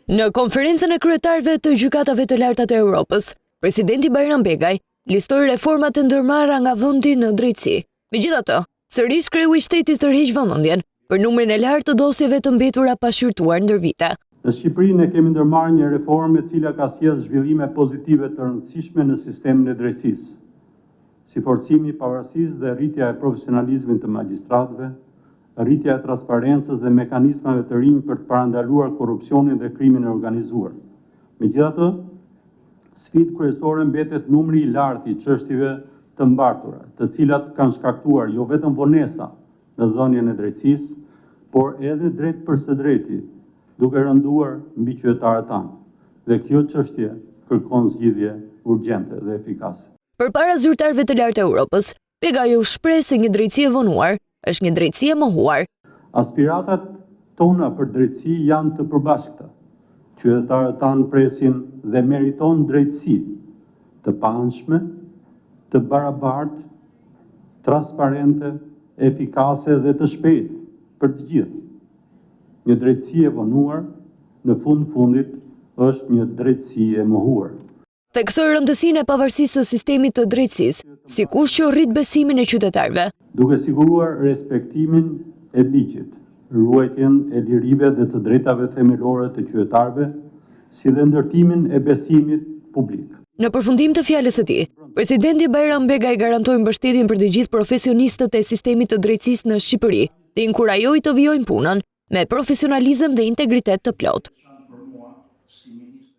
Në konferencën e kryetarëve të gjykatave të larta të Europës, presidenti Bajram Begaj listoi reformat e ndërmarra nga vendi në drejtësi. Megjithatë, sërish kreu i shtetit tërheq vëmendjen për numrin e lartë të dosjeve të mbetura pa shqyrtuar ndër vite. Në Shqipëri ne kemi ndërmarrë një reformë e cila ka sjellë zhvillime pozitive të rëndësishme në sistemin e drejtësisë, si forcimi i pavarësisë dhe rritja e profesionalizmit të magjistratëve, rritja e transparencës dhe mekanizmave të rinj për të parandaluar korrupsionin dhe krimin e organizuar. Megjithatë, sfidë kryesore mbetet numri i lartë i çështjeve të mbartura, të cilat kanë shkaktuar jo vetëm vonesa në dhënien e drejtësisë, por edhe drejt për së drejti, duke rënduar mbi qytetarët tanë. Dhe kjo çështje kërkon zgjidhje urgjente dhe efikase. Përpara zyrtarëve të lartë të Europës, Begaj u shpreh se një drejtësi e vonuar është një drejtësi e mohuar. Aspiratat tona për drejtësi janë të përbashkëta. Qytetarët tanë presin dhe meriton drejtësi të paanshme, të barabartë, transparente, efikase dhe të shpejtë për të gjithë. Një drejtësi e vonuar, në fundit, është një drejtësi e mohuar. Theksoi rëndësinë e pavarësisë së sistemit të drejtësisë, sikurse që rrit besimin e qytetarëve. Duke siguruar respektimin e ligjit, ruajtjen e lirive dhe të drejtave themelore të qytetarëve, si dhe ndërtimin e besimit publik. Në përfundim të fjalës së tij, presidenti Bajram Begaj garantoi mbështetjen për të gjithë profesionistët e sistemit të drejtësisë në Shqipëri dhe inkurajoi të vijojnë punën me profesionalizëm dhe integritet të plotë.